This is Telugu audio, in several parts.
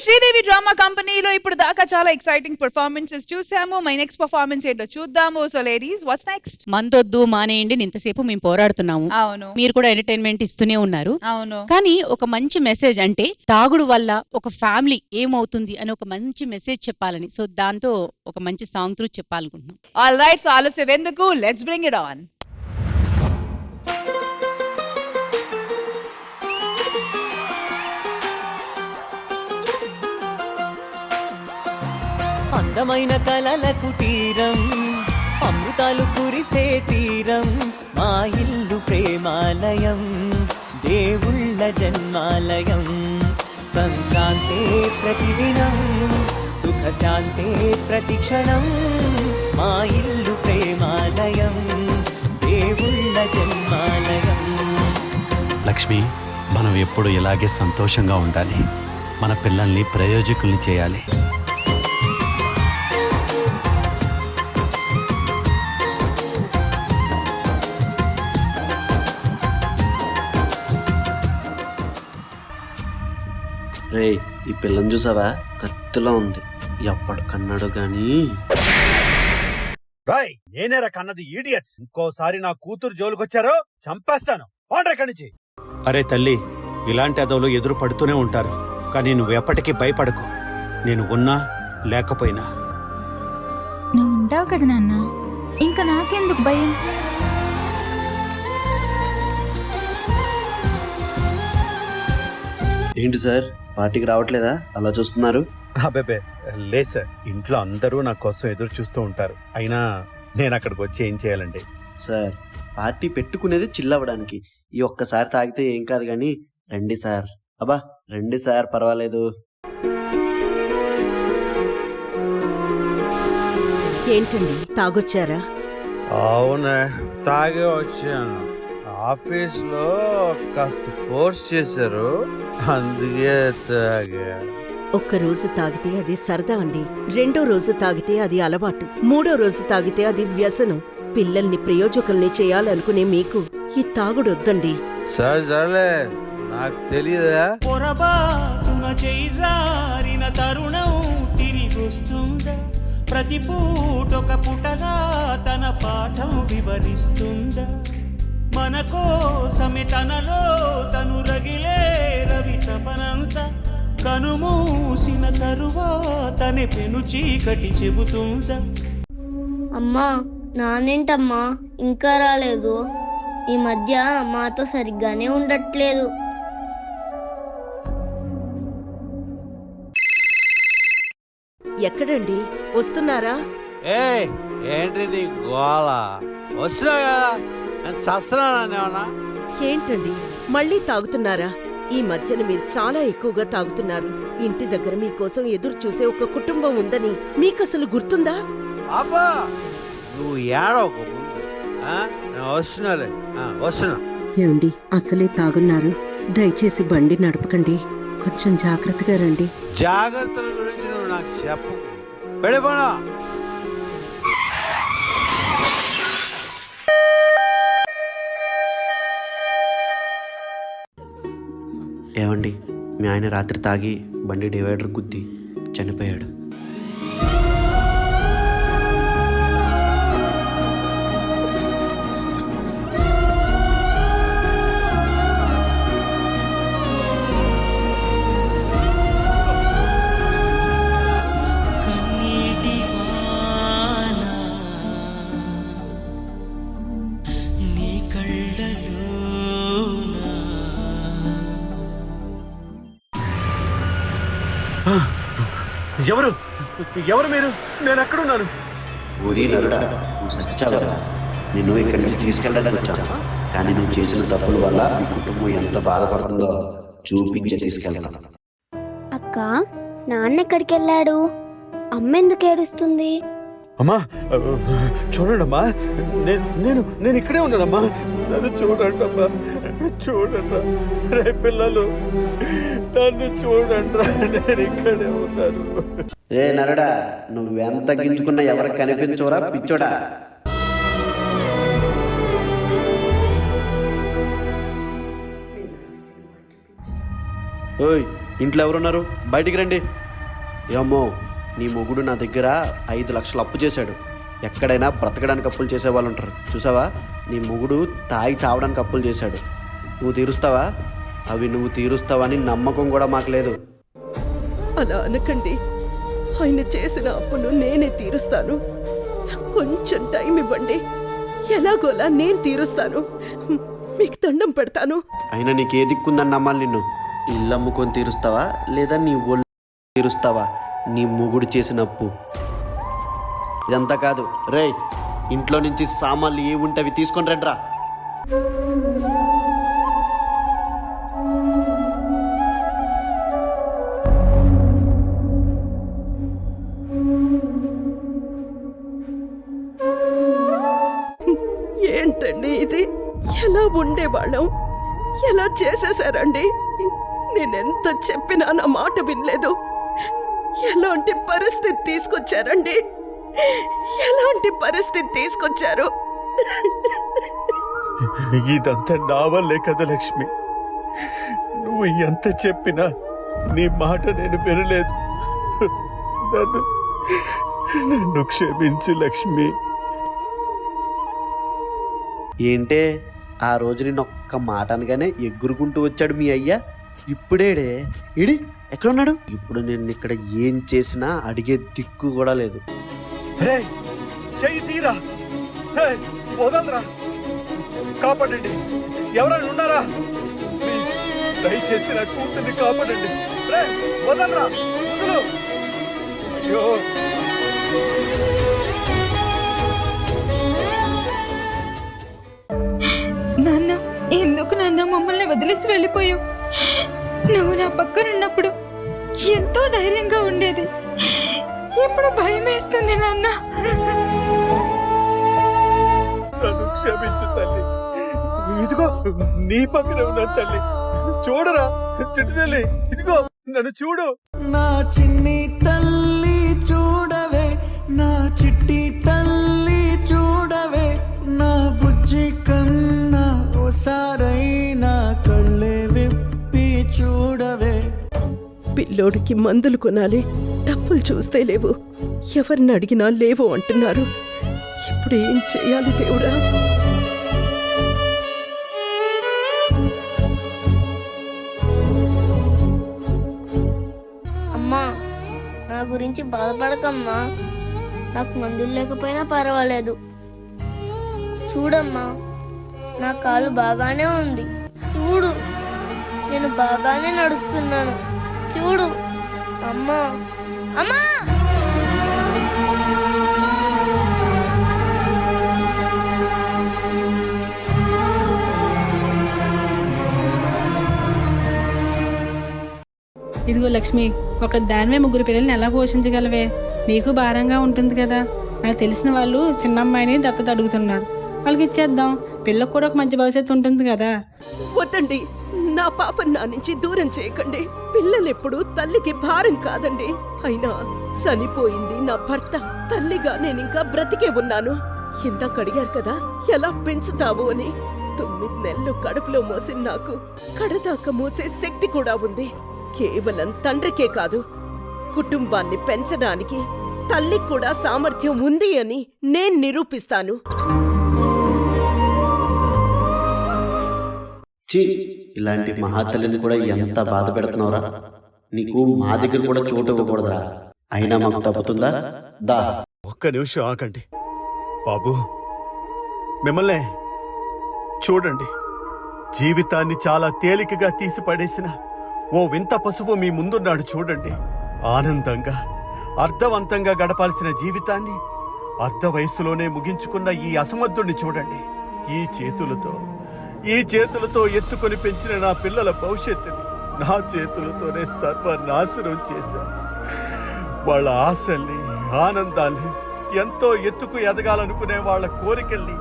శ్రీదేవి డ్రామా కంపెనీలో ఇప్పుడు దాకా చాలా ఎక్సైటింగ్ పర్ఫార్మెన్సెస్ చూసాము. మై నెక్స్ట్ పర్ఫార్మెన్స్ ఏంటో చూద్దాము. So ladies, what's next? మంతొద్దు మానేయండి ఇంతసేపు మేము పోరాడుతున్నాము. అవును, మీరు కూడా ఎంటర్టైన్మెంట్ ఇస్తూనే ఉన్నారు. అవును. కానీ ఒక మంచి మెసేజ్, అంటే తాగుడు వల్ల ఒక ఫ్యామిలీ ఏమవుతుంది అని ఒక మంచి మెసేజ్ చెప్పాలని, సో దాంతో ఒక మంచి సాంగ్ త్రూ చెప్పాలనుకుంటున్నాం. ఆల్ రైట్, సో ఆలస్యం ఎందుకు, లెట్స్ బ్రింగ్ ఇట్ ఆన్. అందమైన కలలకు తీరం, అమృతాలు కురిసే తీరం, మా ఇల్లు ప్రేమాలయం, దేవుళ్ళ జన్మాలయం. సంక్రాంతే ప్రతిదినం, సుఖశాంతే ప్రతిక్షణం, మా ఇల్లు ప్రేమాలయం, దేవుళ్ళ జన్మాలయం. లక్ష్మి, మనం ఎప్పుడు ఇలాగే సంతోషంగా ఉండాలి. మన పిల్లల్ని ప్రయోజకుల్ని చేయాలి. రే, ఈ పిల్లని చూసావా? కత్తిలో ఉంది. ఎప్పటి కన్నాడు గాని. రాయ్, నేనేరా కన్నది ఈడియట్స్. ఇంకోసారి నా కూతురు జోలికొచ్చారో చంపేస్తాను. ఆర్డర్ నుంచి. అరే తల్లి, ఇలాంటి అదవులు ఎదురు పడుతూనే ఉంటారు. కానీ నువ్వు ఎప్పటికీ భయపడకు. నేను ఉన్నా లేకపోయినా. నువ్వు ఉంటావు కదా నాన్న, ఇంకా నాకెందుకు భయం? ఏంటి సార్, పార్టీకి రావట్లేదా? అలా చూస్తున్నారు. అబ్బే లేదు సార్, ఇంట్లో అందరూ నా కోసం ఎదురు చూస్తూ ఉంటారు. అయినా నేను అక్కడికి వచ్చి ఏం చేయాలండి? సార్, పార్టీ పెట్టుకునేది చిల్లవడానికి. ఈ ఒక్కసారి తాగితే ఏం కాదు గాని రండి సార్. అబ్బా రండి సార్, పర్వాలేదు. ఏంటండి, తాగొచ్చారా? అవునే, తాగే వచ్చాను. ఆఫీస్ లో కాస్త ఫోర్స్ చేశారు, అందుకే తాగా. ఒక్కరోజు తాగితే అది సరదా అండి, రెండో రోజు తాగితే అది అలవాటు, మూడో రోజు తాగితే అది వ్యసనం. పిల్లల్ని ప్రయోజకుల్ని చేయాలనుకునే మీకు ఈ తాగుడొద్దండి. సరే, నాకు తెలియదా? పొరబాటున చేయి జారిన తరుణం తిరిగొస్తుందా? ప్రతి పూటొక పుటగా తన పాఠం వివరిస్తుందా? మన కోసమే తనలో తను రగిలే రవి తపనంత, కనుమూసిన తరువాతనే పెను చీకటి చెబుతుందా? అమ్మా, నానేంటమ్మా ఇంకా రాలేదు? ఈ మధ్య మాతో సరిగ్గానే ఉండట్లేదు. ఎక్కడండి, వస్తున్నారా? ఏంటి నీ గోళ? వచ్చినా కదా, నేను చస్తున్నానేమన్నా? ఏంటండి, మళ్ళీ తాగుతున్నారా? ఈ మధ్యన మీరు చాలా ఎక్కువగా తాగుతున్నారు. ఇంటి దగ్గర మీకోసం ఎదురు చూసే ఒక కుటుంబం ఉందని మీకసలు గుర్తుందా? అబ్బా, నువ్వు ఏడవకు ముందు. నేను వస్తున్నాలే, వస్తున్నా. ఏమండి, అసలే తాగున్నారు. దయచేసి బండి నడపకండి, కొంచెం జాగ్రత్తగా రండి. జాగ్రత్తల గురించి నువ్వు నాకు చెప్పు. పెడిపోనా? ఏమండి, మీ ఆయన రాత్రి తాగి బండి డివైడర్ గుద్ది చనిపోయాడు. ఎవరు ఎవరు మీరు? నేను ఎక్కడున్నాను? ఊరి నరుడా, నువ్వు సచ్చావు. నిన్ను ఇక్కడి నుంచి తీసుకెళ్ళడానికి వచ్చాను, కానీ నువ్వు చేసిన తప్పుల వల్ల మీ కుటుంబం ఎంత బాధపడుతుందో చూపించి తీసుకెళ్తాను. అక్క, నాన్న ఎక్కడికి వెళ్ళాడు? అమ్మ ఎందుకు ఏడుస్తుంది? అమ్మా చూడండమ్మా, నేను ఇక్కడే ఉన్నానమ్మా. నన్ను చూడండి అమ్మా, చూడండి రే పిల్లలు, నన్ను చూడండి, నేను ఇక్కడే ఉన్నాను. రే నరడా, నువ్వెంత గింజుకున్నా ఎవరికి కనిపించోరా పిచ్చోడా? ఓయ్, ఇంట్లో ఎవరున్నారు? బయటికి రండి. ఏమో నీ మొగుడు నా దగ్గర 5 లక్షలు అప్పు చేశాడు. ఎక్కడైనా బ్రతకడానికి అప్పులు చేసేవాళ్ళు ఉంటారు చూసావా? నీ మొగుడు తాగి చావడానికి అప్పులు చేశాడు. నువ్వు తీరుస్తావా? అవి నువ్వు తీరుస్తావని నమ్మకం కూడా మాకు లేదు. అలా అనకండి. ఆయన చేసిన అప్పును నేనే తీరుస్తాను. కొంచెం టైం ఇవ్వండి. ఎలాగోలా నేను తీరుస్తాను. మీకు దండం పెడతాను. అయినా నీకే దిక్కుందని నమ్మాలి నిన్ను? ఇల్లు అమ్ముకొని తీరుస్తావా లేదా నీ ఒళ్ళు తీరుస్తావా నీ మొగుడు చేసిన అప్పు? ఇదంతా కాదు. రేయ్, ఇంట్లో నుంచి సామాన్లు ఏ ఉంటే అవి తీసుకొని రండిరా. ఏంటండి ఇది? ఎలా ఉండేవాళ్ళం ఎలా చేసేసారండి? నేనెంత చెప్పినా నా మాట వినలేదు. ఎలాంటి పరిస్థితి తీసుకొచ్చారండి? ఎలాంటి పరిస్థితి తీసుకొచ్చారు? ఇదంతా నా వల్లే కదా లక్ష్మి. నువ్వు ఎంత చెప్పినా నీ మాట నేను వినలేదు. నన్ను క్షమించు లక్ష్మి. ఏంటే ఆ రోజు నేను ఒక్క మాట అనగానే ఎగురుకుంటూ వచ్చాడు మీ అయ్యా. ఇప్పుడేడే ఇడి ఎక్కడున్నాడు? ఇప్పుడు నేను ఇక్కడ ఏం చేసినా అడిగే దిక్కు కూడా లేదు. రే చెయ్యి తీరా. వదలరా, కాపాడండి. ఎవరైనా ఉన్నారా? ప్లీజ్ దయచేసి నా కూతుర్ని కాపాడండి. రే వదలరా, వదలు. అయ్యో నాన్న, ఎందుకు నాన్న మమ్మల్ని వదిలేసి వెళ్ళిపోయావు? నువ్వు నా పక్కన ఉన్నప్పుడు ఎంతో ధైర్యంగా ఉండేది. ఇప్పుడు భయం వేస్తుంది నాన్న. నన్ను క్షమించు తల్లి. ఇదిగో నీ పక్కనే ఉన్నా తల్లి. చూడరా చిట్టి తల్లి, ఇదిగో నన్ను చూడు. నా చిన్ని తల్లి చూడవే, నా చిట్టి తల్లి చూడవే, నా బుజ్జి కన్నా ఓసారైనా కళ్ళే విప్పి చూడవే. పిల్లోడికి మందులు కొనాలి, డబ్బులు చూస్తే లేవు. ఎవరిని అడిగినా లేవు అంటున్నారు. ఇప్పుడు ఏం చేయాలి దేవుడా? అమ్మా, నా గురించి బాధపడకమ్మా. నాకు మందులు లేకపోయినా పర్వాలేదు. చూడమ్మా, నా కాలు బాగానే ఉంది. చూడు, నేను బాగానే నడుస్తున్నాను. చూడు అమ్మా. అమ్మా, ఇదిగో లక్ష్మి, ఒక దానివే 3 పిల్లల్ని ఎలా పోషించగలవే? నీకు భారంగా ఉంటుంది కదా. నాకు తెలిసిన వాళ్ళు చిన్న అమ్మాయిని దత్తత అడుగుతున్నాడు. వాళ్ళకి ఇచ్చేద్దాం. పిల్లకు కూడా ఒక మంచి భవిష్యత్తు ఉంటుంది కదా. వద్దండి, నా పాపని నా నుంచి దూరం చేయకండి. పిల్లలెప్పుడు తల్లికి భారం కాదండి. అయినా చనిపోయింది నా భర్త. తల్లిగా నేనింకా బ్రతికే ఉన్నాను. ఇందాక అడిగారు కదా ఎలా పెంచుతావు అని. 9 నెలలు కడుపులో మోసిన నాకు కడదాకా మోసే శక్తి కూడా ఉంది. కేవలం తండ్రికే కాదు, కుటుంబాన్ని పెంచడానికి తల్లికి కూడా సామర్థ్యం ఉంది అని నేను నిరూపిస్తాను. ఛీ, ఇలాంటి మహాతల్లిని కూడా ఎంత బాధ పెడుతున్నావురా? నీకు మా దగ్గర కూడా చోటు ఇవ్వకూడదురా. అయినా మాకు తప్పుతుందా? దా. ఒక్క నిమిషం ఆగండి బాబు. మిమ్మల్ని చూడండి. జీవితాన్ని చాలా తేలికగా తీసి పడేసిన ఓ వింత పశువు మీ ముందున్నాడు చూడండి. ఆనందంగా అర్థవంతంగా గడపాల్సిన జీవితాన్ని అర్ధ వయస్సులోనే ముగించుకున్న ఈ అసమర్థుణ్ణి చూడండి. ఈ చేతులతో ఎత్తుకొని పెంచిన నా పిల్లల భవిష్యత్తుని నా చేతులతోనే సర్వనాశనం చేశాను. వాళ్ళ ఆశల్ని, ఆనందాల్ని, ఎంతో ఎత్తుకు ఎదగాలనుకునే వాళ్ళ కోరికల్ని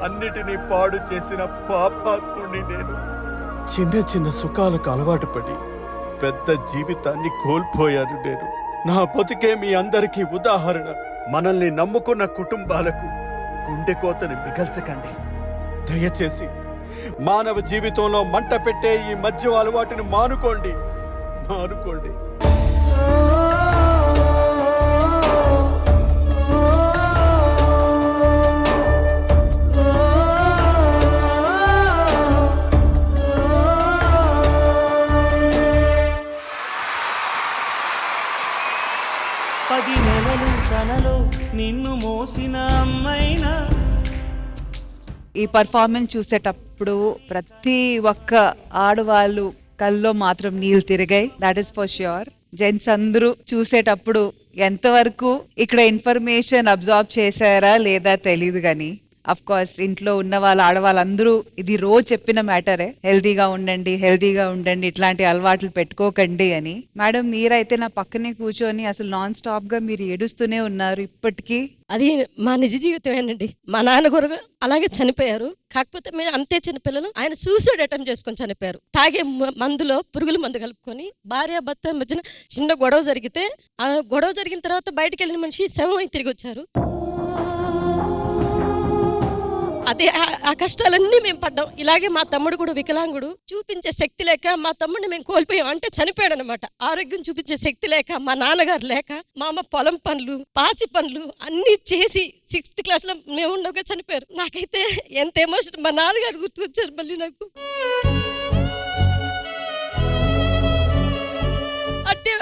అన్నిటినీ పాడు చేసిన పాపాత్ముణ్ణి నేను. చిన్న చిన్న సుఖాలకు అలవాటు పడి పెద్ద జీవితాన్ని కోల్పోయాను నేను. నా బతుకే మీ అందరికీ ఉదాహరణ. మనల్ని నమ్ముకున్న కుటుంబాలకు గుండె కోతని మిగల్చకండి దయచేసి. మానవ జీవితంలో మంట పెట్టే ఈ మద్యం అలవాటుని మానుకోండి. మానుకోండి. పది నెలలు తనలో నిన్ను మోసిన అమ్మైనా ఈ పర్ఫార్మెన్స్ చూసేటప్పుడు ప్రతి ఒక్క ఆడవాళ్ళు కల్లో మాత్రం నీళ్ళు తిరిగాయి. That is for sure. Gents అందరూ చూసేటప్పుడు ఎంతవరకు ఇక్కడ ఇన్ఫర్మేషన్ అబ్జార్బ్ చేశారా లేదా తెలీదు కానీ అఫ్ కోర్స్ ఇంట్లో ఉన్న వాళ్ళ ఆడవాళ్ళందరూ ఇది రోజు చెప్పిన మ్యాటరే, హెల్దీగా ఉండండి, ఇట్లాంటి అలవాట్లు పెట్టుకోకండి అని. మేడం మీరైతే నా పక్కనే కూర్చొని అసలు నాన్ స్టాప్ గా మీరు ఏడుస్తూనే ఉన్నారు ఇప్పటికీ. అది మా నిజ జీవితమేనండి. మా నాన్న కూడా అలాగే చనిపోయారు. కాకపోతే మేము అంతే చిన్నపిల్లలు. ఆయన సూసైడ్ అటెంప్ట్ చేసుకొని చనిపోయారు. తాగే మందులో పురుగుల మందు కలుపుకొని భార్యాభర్త మధ్యన చిన్న గొడవ జరిగితే ఆ గొడవ జరిగిన తర్వాత బయటకు వెళ్ళిన మనిషి శవం అయి తిరిగి వచ్చారు. అదే ఆ కష్టాలన్నీ మేము పడ్డాం. ఇలాగే మా తమ్ముడు కూడా వికలాంగుడు, చూపించే శక్తి లేక మా తమ్ముడిని మేము కోల్పోయాం. అంటే చనిపోయాడు అనమాట. ఆరోగ్యం చూపించే శక్తి లేక, మా నాన్నగారు లేక, మా అమ్మ పొలం పనులు, పాచి పనులు అన్ని చేసి 6th క్లాస్లో మేము ఉండగా చనిపోయారు. నాకైతే ఎంత ఎమోషన్. మా నాన్నగారు గుర్తుకొచ్చారు మళ్ళీ నాకు. అంటే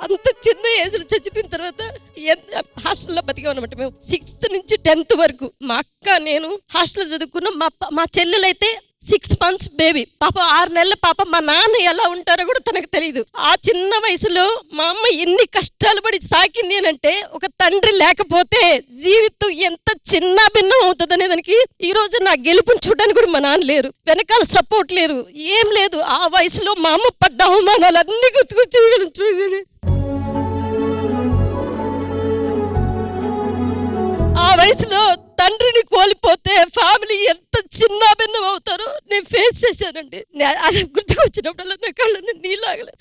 అంత చిన్న ఏజ్లో చచ్చిపోయిన తర్వాత హాస్టల్లో బతికాం అనమాట. మేము 6th నుంచి 10th వరకు మా అక్క నేను హాస్టల్లో చదువుకున్నాం. మా చెల్లెలైతే 6 months బేబీ పాప, 6 నెలల పాప. మా నాన్న ఎలా ఉంటారో కూడా తనకు తెలియదు. ఆ చిన్న వయసులో మా అమ్మ ఎన్ని కష్టాలు పడి సాకింది అని అంటే, ఒక తండ్రి లేకపోతే జీవితం ఎంత చిన్న భిన్నం అవుతుంది అనే దానికి ఈ రోజు నా గెలుపుని చూడడానికి కూడా మా నాన్న లేరు, వెనకాల సపోర్ట్ లేరు, ఏం లేదు. ఆ వయసులో మా అమ్మ పడ్డ అవమానాలు అన్ని గుర్తుకొచ్చేది చూడగానే. ఆ వయసులో తండ్రిని కోల్పోతే ఫ్యామిలీ ఎంత చిన్న భిన్నం అవుతారో నేను ఫేస్ చేశానండి. అది గుర్తుకొచ్చినప్పుడల్లా నా కళ్ళని నీళ్ళాగలే.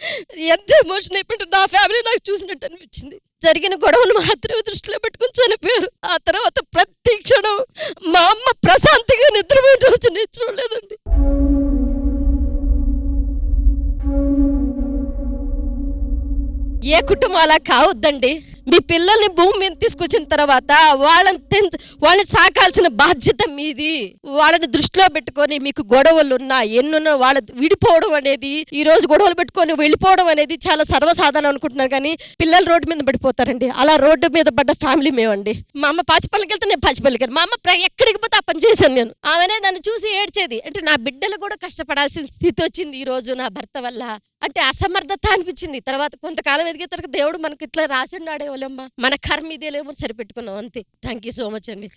ఎంత ఎమోషన్ అయిపోయింటే నా ఫ్యామిలీ నాకు చూసినట్టు అనిపించింది. జరిగిన గొడవను మాత్రమే దృష్టిలో పెట్టుకుని చనిపోయారు. ఆ తర్వాత ప్రతి క్షణం మా అమ్మ ప్రశాంతంగా నిద్రపోయిన రోజు నేను చూడలేదండి. ఏ కుటుంబం అలా కావద్దండి. మీ పిల్లల్ని భూమి మీద తీసుకొచ్చిన తర్వాత వాళ్ళని సాకాల్సిన బాధ్యత మీది. వాళ్ళని దృష్టిలో పెట్టుకొని మీకు గొడవలు ఉన్నా ఎన్నున్నా వాళ్ళ విడిపోవడం అనేది, ఈ రోజు గొడవలు పెట్టుకొని వెళ్ళిపోవడం అనేది చాలా సర్వసాధారణం అనుకుంటున్నారు. కానీ పిల్లలు రోడ్డు మీద పడిపోతారండి. అలా రోడ్డు మీద పడ్డ ఫ్యామిలీ మేమండి. మా అమ్మ పాచిపల్లికి వెళ్తే నేను పాచిపల్లికి వెళ్ళి, మా అమ్మ ఎక్కడికి పోతే ఆ పని చేశాను నేను. ఆమెనే నన్ను చూసి ఏడ్చేది. అంటే నా బిడ్డలు కూడా కష్టపడాల్సిన స్థితి వచ్చింది ఈ రోజు నా భర్త వల్ల. అంటే అసమర్థత అనిపించింది. తర్వాత కొంతకాలం ఎదిగే తర్వాత దేవుడు మనకి ఇట్లా రాసిన్నాడే వాళ్ళమ్మ, మన కర్మ ఇదేలేమో సరిపెట్టుకున్నాం అంతే. థ్యాంక్ యూ సో మచ్ అండి.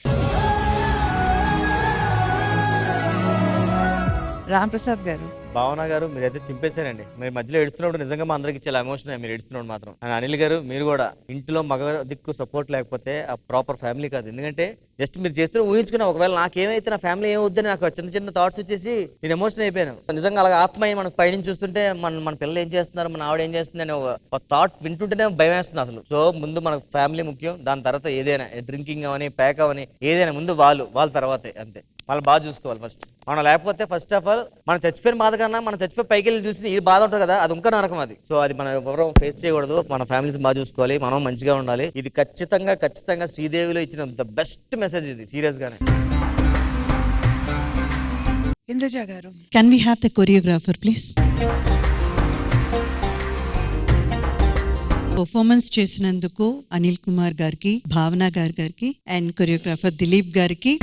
రాంప్రసాద్ గారు, భావన గారు మీరైతే చింపేశారండి. మీరు మధ్యలో ఏడుస్తున్నప్పుడు నిజంగా మా అందరికి చాలా ఎమోషన్ మీరు ఏడుస్తున్నప్పుడు మాత్రం. అండ్ అనిల్ గారు మీరు కూడా ఇంట్లో మగ దిక్కు సపోర్ట్ లేకపోతే ఆ ప్రాపర్ ఫ్యామిలీ కాదు. ఎందుకంటే జస్ట్ మీరు చేస్తున్న ఊహించుకున్నా, ఒకవేళ నాకేమైతే నా ఫ్యామిలీ ఏమవుద్దని నాకు చిన్న చిన్న థాట్స్ వచ్చేసి నేను ఎమోషన్ అయిపోయాను. నిజంగా అలాగే ఆత్మయ్య మనకు పైనుంచి చూస్తుంటే మన పిల్లలు ఏం చేస్తున్నారు, మన ఆవిడ ఏం చేస్తుంది అనే ఒక థాట్ వింటుంటేనే భయం వేస్తుంది అసలు. సో ముందు మనకు ఫ్యామిలీ ముఖ్యం, దాని తర్వాత ఏదైనా డ్రింకింగ్ అవని ప్యాక్ అవని ఏదైనా ముందు వాళ్ళ తర్వాతే. అంతే, వాళ్ళు బాగా చూసుకోవాలి ఫస్ట్. మనం లేకపోతే ఫస్ట్ ఆఫ్ ఆల్ మనం చచ్చిపోయిన బాధ కన్నా మనం చచ్చిపోయి పైకి వెళ్ళి చూసి ఈ బాధ ఉంటుంది కదా, అది ఇంకా నరకం అది. సో అది మనం ఎవరో ఫేస్ చేయకూడదు. మన ఫ్యామిలీస్ బాగా చూసుకోవాలి, మనం మంచిగా ఉండాలి. ఇది ఖచ్చితంగా శ్రీదేవిలో ఇచ్చిన ద బెస్ట్ మెసేజ్ ఇది, సీరియస్ గానే. Indraja garu, can we have the choreographer please? Performance చేసినందుకు అనిల్ కుమార్ గారికి, భావన గారికి అండ్ కొరియోగ్రాఫర్ దిలీప్ గారికి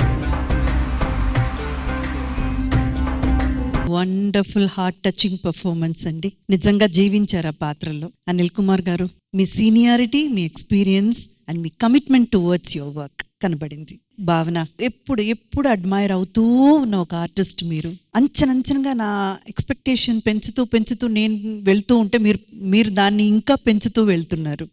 వండర్ఫుల్ హార్ట్ టచింగ్ పర్ఫార్మెన్స్ అండి. నిజంగా జీవించారు ఆ పాత్రలో. అనిల్ కుమార్ గారు, మీ సీనియారిటీ, మీ ఎక్స్పీరియన్స్ అండ్ మీ కమిట్మెంట్ టువర్డ్స్ యువర్ వర్క్ కనబడింది. భావన, ఎప్పుడు అడ్మైర్ అవుతూ ఉన్న ఒక ఆర్టిస్ట్ మీరు. అంచనంచనగా నా ఎక్స్పెక్టేషన్ పెంచుతూ నేను వెళ్తూ ఉంటే మీరు దాన్ని ఇంకా పెంచుతూ వెళ్తున్నారు.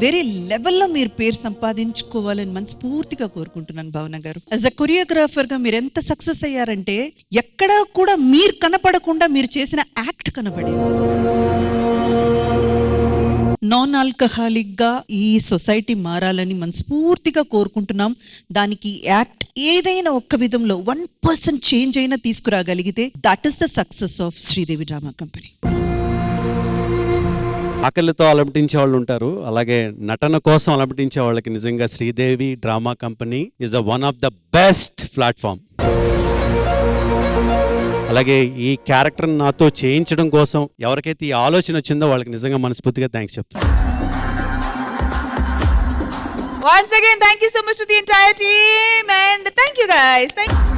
వేరే లెవెల్లో మీరు పేరు సంపాదించుకోవాలని మనస్ఫూర్తిగా కోరుకుంటున్నాను భావన గారు. యాజ్ అ కొరియోగ్రాఫర్ గా మీరు ఎంత సక్సెస్ అయ్యారంటే, ఎక్కడా కూడా మీరు కనపడకుండా మీరు చేసిన యాక్ట్ కనబడేది. నాన్ ఆల్కహాలిక్ గా ఈ సొసైటీ మారాలని మనస్ఫూర్తిగా కోరుకుంటున్నాం. దానికి యాక్ట్ ఏదైనా ఒక్క విధంలో 1% చేంజ్ అయినా తీసుకురాగలిగితే that is the success of Sridevi drama company. ఆకలితో అలమటించే వాళ్ళు ఉంటారు, అలాగే నటన కోసం అలమటించే వాళ్ళకి నిజంగా Sridevi drama company is one of the best platform. అలాగే ఈ క్యారెక్టర్ నాతో చేయించడం కోసం ఎవరికైతే ఈ ఆలోచన వచ్చిందో వాళ్ళకి నిజంగా మనస్ఫూర్తిగా థ్యాంక్స్ చెప్తాను. Once again, thank you so much to the entire team and thank you guys. Thank you.